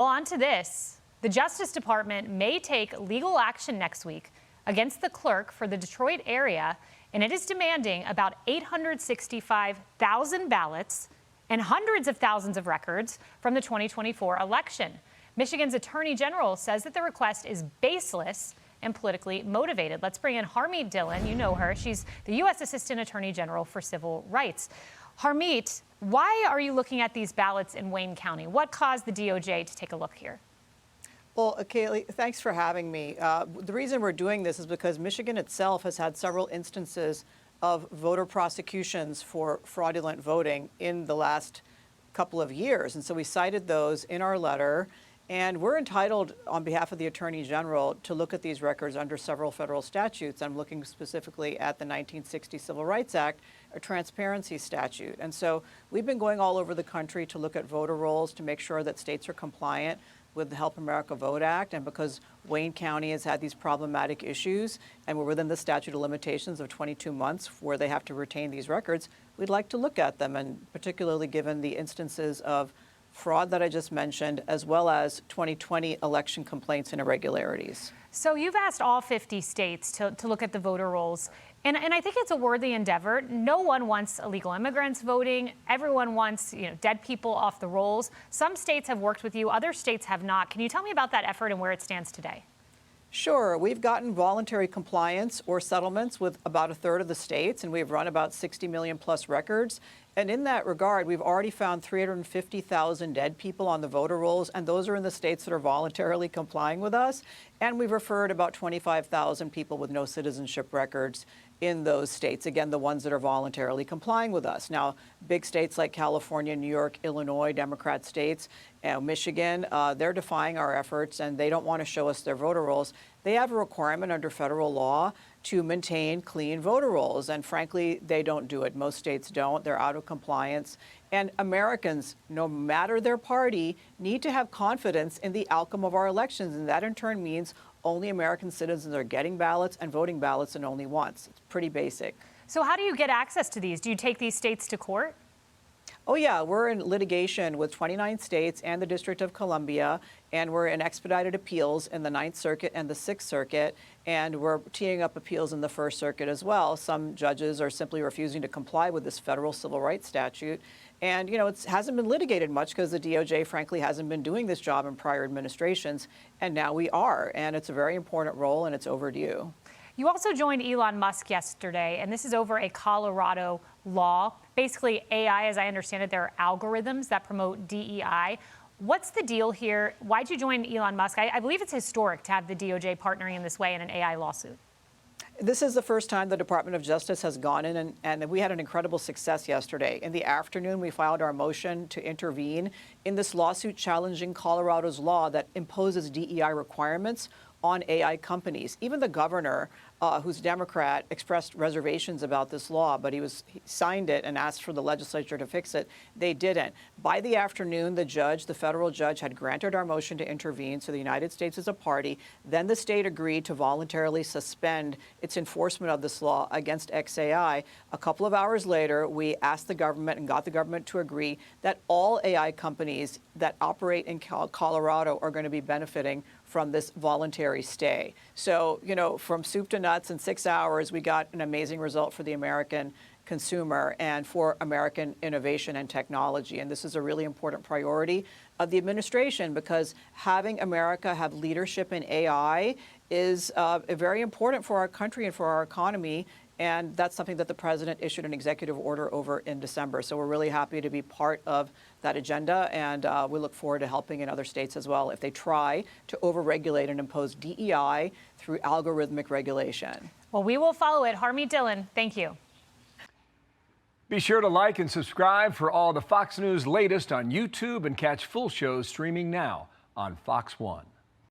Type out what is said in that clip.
Well, on to this. The Justice Department may take legal action next week against the clerk for the Detroit area, and it is demanding about 865,000 ballots and hundreds of thousands of records from the 2024 election. Michigan's Attorney General says that the request is baseless and politically motivated. Let's bring in Harmeet Dhillon. You know her. She's the U.S. Assistant Attorney General for Civil Rights. Harmeet, why are you looking at these ballots in Wayne County? What caused the DOJ to take a look here? Well, Kaylee, thanks for having me. The reason we're doing this is because Michigan itself has had several instances of voter prosecutions for fraudulent voting in the last couple of years. And so we cited those in our letter. And we're entitled, on behalf of the Attorney General, to look at these records under several federal statutes. I'm looking specifically at the 1960 Civil Rights Act, a transparency statute. And so we've been going all over the country to look at voter rolls to make sure that states are compliant with the Help America Vote Act. And because Wayne County has had these problematic issues and we're within the statute of limitations of 22 months where they have to retain these records, we'd like to look at them, and particularly given the instances of fraud that I just mentioned, as well as 2020 election complaints and irregularities. So you've asked all 50 states to look at the voter rolls, and I think it's a worthy endeavor. No one wants illegal immigrants voting. Everyone wants, dead people off the rolls. Some states have worked with you, other states have not. Can you tell me about that effort and where it stands today? Sure. We've gotten voluntary compliance or settlements with about a third of the states, and we've run about 60 million plus records. And in that regard, we've already found 350,000 dead people on the voter rolls, and those are in the states that are voluntarily complying with us. And we've referred about 25,000 people with no citizenship records in those states, again, the ones that are voluntarily complying with us. Now, big states like California, New York, Illinois, Democrat states, Michigan, they're defying our efforts, and they don't want to show us their voter rolls. They have a requirement under federal law to maintain clean voter rolls, and frankly, they don't do it. Most states don't. They're out of compliance. And Americans, no matter their party, need to have confidence in the outcome of our elections, and that in turn means only American citizens are getting ballots and voting ballots, and only once. It's pretty basic. So how do you get access to these? Do you take these states to court? Oh, yeah. We're in litigation with 29 states and the District of Columbia, and we're in expedited appeals in the Ninth Circuit and the Sixth Circuit, and we're teeing up appeals in the First Circuit as well. Some judges are simply refusing to comply with this federal civil rights statute. And, it hasn't been litigated much because the DOJ, frankly, hasn't been doing this job in prior administrations. And now we are. And it's a very important role, and it's overdue. You also joined Elon Musk yesterday, and this is over a Colorado law. Basically, AI, as I understand it, there are algorithms that promote DEI. What's the deal here? Why'd you join Elon Musk? I believe it's historic to have the DOJ partnering in this way in an AI lawsuit. This is the first time the Department of Justice has gone in, and we had an incredible success yesterday. In the afternoon, we filed our motion to intervene in this lawsuit challenging Colorado's law that imposes DEI requirements on AI companies. Even the governor, who's Democrat, expressed reservations about this law, but he signed it and asked for the legislature to fix it. They didn't. By the afternoon, the federal judge had granted our motion to intervene, so the United States is a party. Then the state agreed to voluntarily suspend its enforcement of this law against XAI. A couple of hours later, we asked the government and got the government to agree that all AI companies that operate in Colorado are going to be benefiting from this voluntary stay. So, from soup to nuts in 6 hours, we got an amazing result for the American consumer and for American innovation and technology. And this is a really important priority of the administration, because having America have leadership in AI is very important for our country and for our economy. And that's something that the president issued an executive order over in December. So we're really happy to be part of that agenda, and we look forward to helping in other states as well if they try to overregulate and impose DEI through algorithmic regulation. Well, we will follow it. Harmeet Dhillon, thank you. Be sure to like and subscribe for all the Fox News latest on YouTube, and catch full shows streaming now on Fox One.